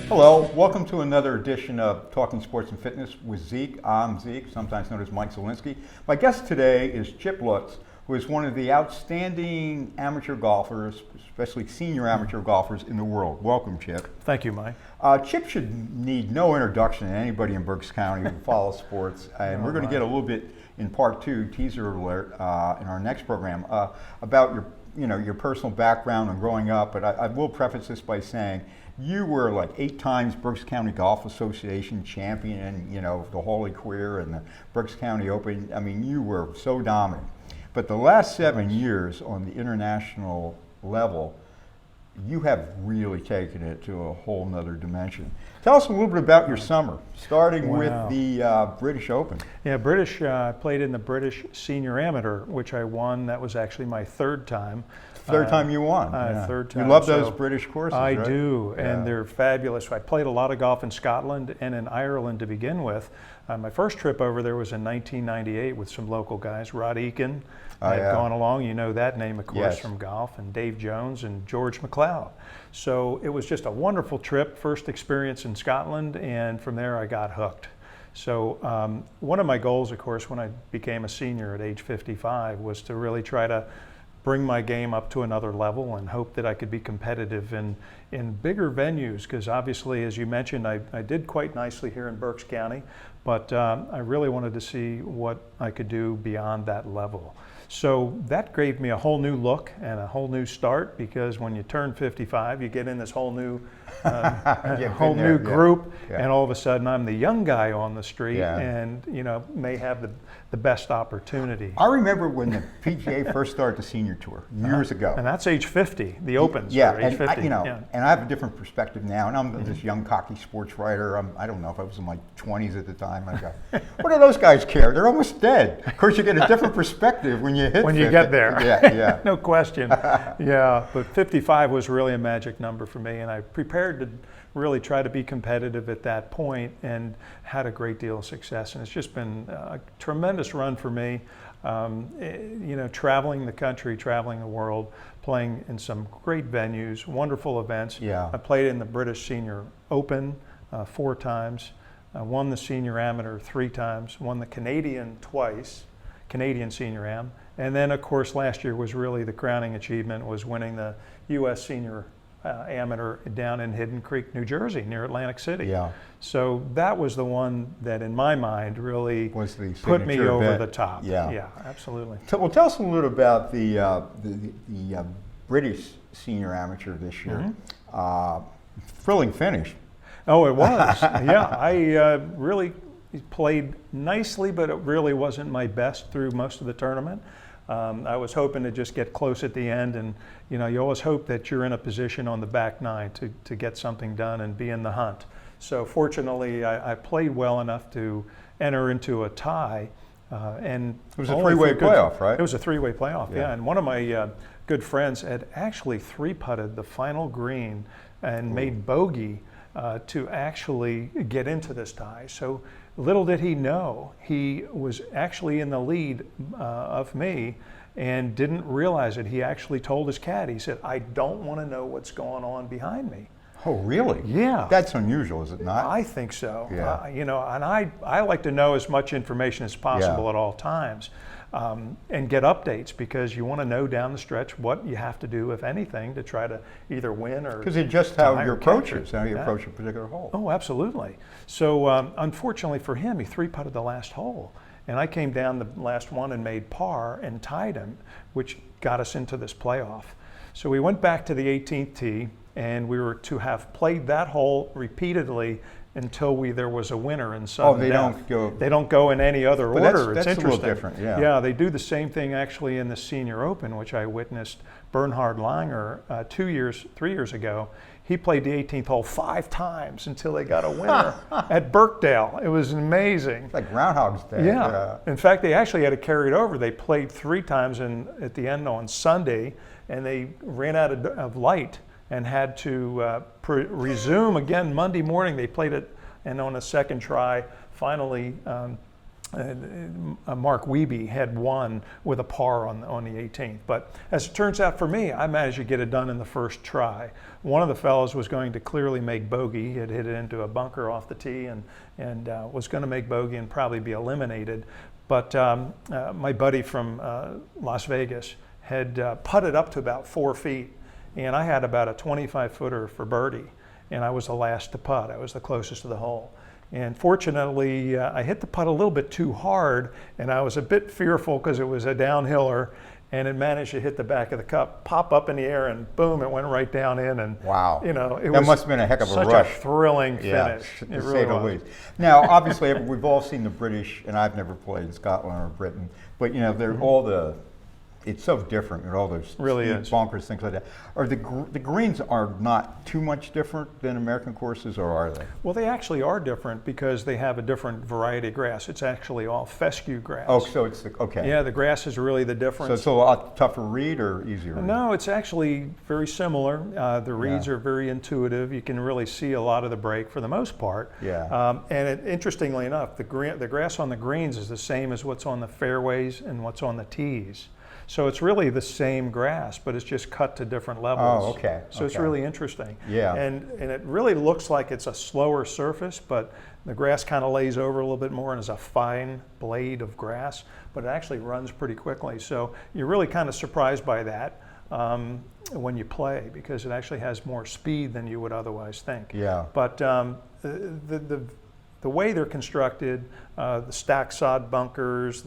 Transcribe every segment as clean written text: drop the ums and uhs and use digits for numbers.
Hello, welcome to another edition of Talking Sports and Fitness with Zeke. I'm Zeke, sometimes known as Mike Zielinski. My guest today is Chip Lutz, who is one of the outstanding amateur golfers, especially senior amateur golfers in the world. Welcome, Chip. Thank you, Mike. Chip should need no introduction to anybody in Berks County who follows sports, and we're going to get a little bit in part two, teaser alert, in our next program about your personal background and growing up. But I will preface this by saying you were like 8 times Berks County Golf Association champion, and the Holy Queer and the Berks County Open. I mean, you were so dominant. But the last 7 years on the international level, you have really taken it to a whole nother dimension. Tell us a little bit about your summer, starting with the British Open. Yeah, British. I played in the British Senior Amateur, which I won. That was actually my third time. Third time you won. Third time. You love those British courses, I right? do, and they're fabulous. I played a lot of golf in Scotland and in Ireland to begin with. My first trip over there was in 1998 with some local guys. Rod Eakin had gone along. You know that name, of course, from golf, and Dave Jones and George McLeod. So it was just a wonderful trip, first experience in Scotland, and from there I got hooked. So one of my goals, of course, when I became a senior at age 55 was to really try to bring my game up to another level and hope that I could be competitive in bigger venues, because obviously, as you mentioned, I did quite nicely here in Berks County, but I really wanted to see what I could do beyond that level. So that gave me a whole new look and a whole new start, because when you turn 55, you get in this whole new group, and all of a sudden I'm the young guy on the street, and may have the best opportunity. I remember when the PGA first started the senior tour years ago, and that's age 50. The Opens are age 50. And I have a different perspective now, and I'm this young cocky sports writer. I don't know if I was in my 20s at the time. I go, what do those guys care? They're almost dead. Of course, you get a different perspective when you hit 50. You get there. Yeah. No question. But 55 was really a magic number for me, and I prepared to really try to be competitive at that point, and had a great deal of success. And it's just been a tremendous run for me. Traveling the country, traveling the world, playing in some great venues, wonderful events. I played in the British Senior Open 4 times. I won the Senior Amateur 3 times. Won the Canadian twice, Canadian Senior Am. And then, of course, last year was really the crowning achievement, was winning the U.S. Senior Amateur down in Hidden Creek, New Jersey, near Atlantic City. So that was the one that, in my mind, really put me over the top. Yeah, absolutely. Well, tell us a little about the British Senior Amateur this year. Thrilling finish. Oh, it was. I really played nicely, but it really wasn't my best through most of the tournament. I was hoping to just get close at the end, and you always hope that you're in a position on the back 9 to get something done and be in the hunt. So fortunately, I played well enough to enter into a tie. And it was a 3-way playoff, right? It was a 3-way playoff, and one of my good friends had actually 3-putted the final green and made bogey to actually get into this tie. So little did he know, he was actually in the lead of me and didn't realize it. He actually told his caddy, he said, "I don't want to know what's going on behind me." Oh, really? Yeah. That's unusual, is it not? I think so. And I like to know as much information as possible at all times, and get updates, because you want to know down the stretch what you have to do, if anything, to try to either win or. Because it's just how you approach it, how you approach a particular hole. Oh, absolutely. So unfortunately for him, he 3-putted the last hole. And I came down the last one and made par and tied him, which got us into this playoff. So we went back to the 18th tee, and we were to have played that hole repeatedly until there was a winner in sudden death. They don't go in any other order. That's it's interesting. A little different, Yeah, they do the same thing actually in the Senior Open, which I witnessed Bernhard Langer 3 years ago. He played the 18th hole 5 times until they got a winner at Birkdale. It was amazing. It's like Groundhog's Day. Yeah. In fact, they actually had to carry it over. They played 3 times at the end on Sunday, and they ran out of light and had to resume again Monday morning. They played it, and on a second try, finally Mark Wiebe had won with a par on the 18th. But as it turns out for me, I managed to get it done in the first try. One of the fellows was going to clearly make bogey. He had hit it into a bunker off the tee and was going to make bogey and probably be eliminated. But my buddy from Las Vegas had putted up to about 4 feet, and I had about a 25-footer for birdie, and I was the last to putt. I was the closest to the hole. And fortunately, I hit the putt a little bit too hard, and I was a bit fearful because it was a downhiller, and it managed to hit the back of the cup, pop up in the air, and boom, it went right down in. And wow, you know, that must have been a heck of a rush. Such a thrilling finish. To it say really the was. least. Now, obviously, we've all seen the British, and I've never played in Scotland or Britain, but you know, they're all the. It's so different with all those really bunkers, things like that. Are the greens are not too much different than American courses, or are they? Well, they actually are different because they have a different variety of grass. It's actually all fescue grass. Oh, so it's okay. Yeah, the grass is really the difference. So it's a lot tougher read or easier read? No, it's actually very similar. The reads are very intuitive. You can really see a lot of the break for the most part. Yeah. Interestingly enough, the grass on the greens is the same as what's on the fairways and what's on the tees. So it's really the same grass, but it's just cut to different levels. Oh, okay. So it's really interesting. Yeah. And it really looks like it's a slower surface, but the grass kind of lays over a little bit more and is a fine blade of grass, but it actually runs pretty quickly. So you're really kind of surprised by that when you play, because it actually has more speed than you would otherwise think. Yeah. But the way they're constructed, the stack sod bunkers,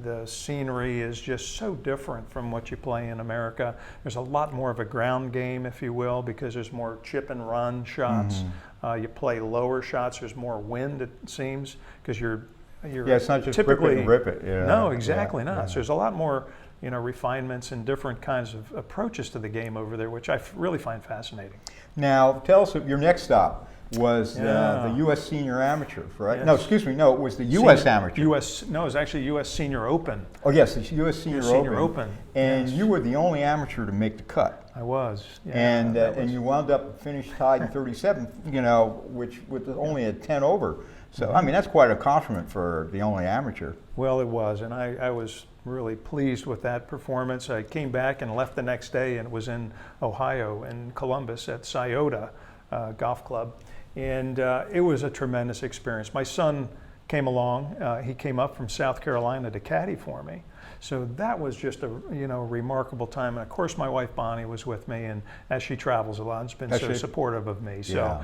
the scenery is just so different from what you play in America. There's a lot more of a ground game, if you will, because there's more chip and run shots. You play lower shots. There's more wind, it seems, because you're it's not just typically rip it. Yeah. No, exactly not. Yeah. So there's a lot more, you know, refinements and different kinds of approaches to the game over there, which I really find fascinating. Now, tell us your next stop. Was the U.S. Senior Amateur, right? Yes. No, excuse me. No, it was the U.S. Amateur. No, it was actually U.S. Senior Open. Oh yes, it's U.S. Senior Open. And yes. you were the only amateur to make the cut. I was. Yeah, and you wound up finished tied in 37th. You know, which with only a 10 over. So I mean, that's quite a compliment for the only amateur. Well, it was, and I was really pleased with that performance. I came back and left the next day, and was in Ohio, in Columbus, at Scioto Golf Club. And it was a tremendous experience. My son came along. He came up from South Carolina to caddy for me. So that was just a remarkable time. And of course, my wife Bonnie was with me, and as she travels a lot, has been so supportive of me. So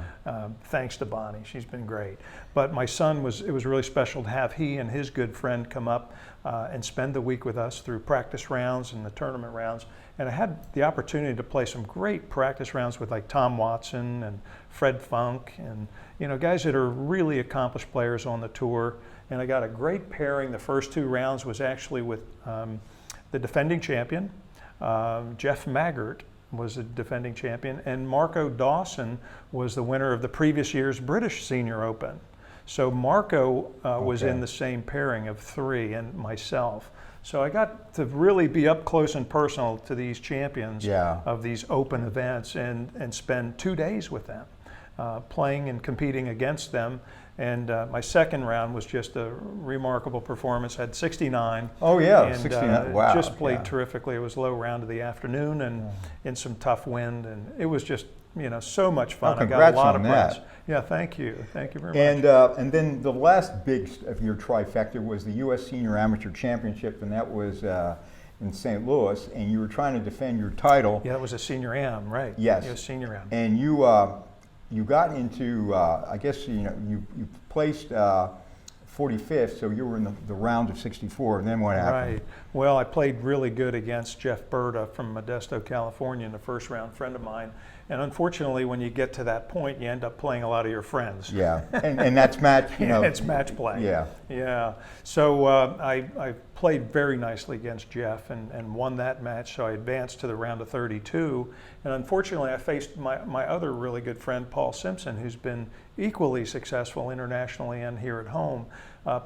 thanks to Bonnie, she's been great. But my son it was really special to have he and his good friend come up and spend the week with us through practice rounds and the tournament rounds. And I had the opportunity to play some great practice rounds with like Tom Watson and Fred Funk, and guys that are really accomplished players on the tour. And I got a great pairing. The first 2 rounds was actually with the defending champion, Jeff Maggart was the defending champion, and Marco Dawson was the winner of the previous year's British Senior Open. So Marco was in the same pairing of 3, and myself. So I got to really be up close and personal to these champions of these open events, and spend 2 days with them, playing and competing against them. And my second round was just a remarkable performance. I had 69. Oh yeah, and, 69. Wow. Just played terrifically. It was low round of the afternoon, and in some tough wind, and it was just so much fun. I got a lot of press. Yeah, thank you very much. And then the last big of your trifecta was the U.S. Senior Amateur Championship, and that was in St. Louis, and you were trying to defend your title. Yeah, it was a Senior Am, right? Yes. Yeah, Senior Am. And you got into I guess you placed 45th, so you were in the round of 64, and then what happened? Right. Well, I played really good against Jeff Berta from Modesto, California in the first round, friend of mine. And unfortunately, when you get to that point, you end up playing a lot of your friends. Yeah, and that's match, it's match play. Yeah. Yeah. So I played very nicely against Jeff and won that match, so I advanced to the round of 32. And unfortunately, I faced my other really good friend, Paul Simpson, who's been equally successful internationally and here at home.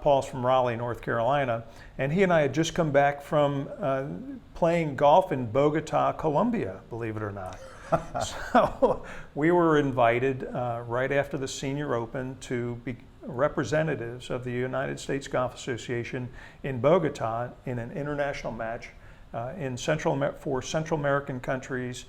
Paul's from Raleigh, North Carolina, and he and I had just come back from playing golf in Bogota, Colombia, believe it or not. So we were invited right after the Senior Open to representatives of the United States Golf Association in Bogota in an international match for Central American countries,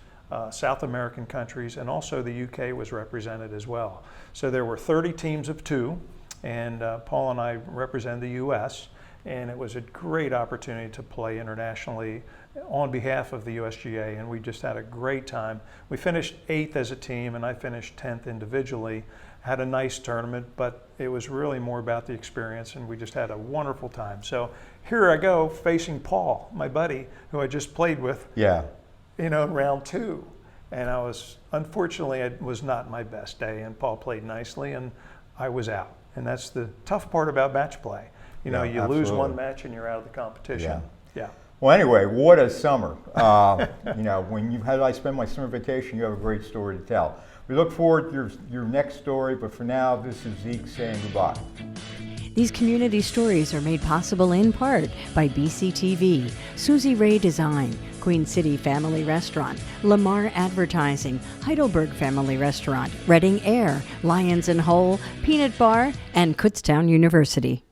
South American countries, and also the UK was represented as well. So there were 30 teams of 2, and Paul and I represented the US, and it was a great opportunity to play internationally on behalf of the USGA, and we just had a great time. We finished 8th as a team, and I finished 10th individually. Had a nice tournament, but it was really more about the experience, and we just had a wonderful time. So here I go facing Paul, my buddy, who I just played with. Yeah. In round 2, and unfortunately, it was not my best day, and Paul played nicely, and I was out. And that's the tough part about match play. You lose one match and you're out of the competition. Yeah. Well, anyway, what a summer. How I spend my summer vacation, you have a great story to tell. We look forward to your next story, but for now, this is Zeke saying goodbye. These community stories are made possible in part by BCTV, Susie Ray Design, Queen City Family Restaurant, Lamar Advertising, Heidelberg Family Restaurant, Reading Air, Lions and Hole, Peanut Bar, and Kutztown University.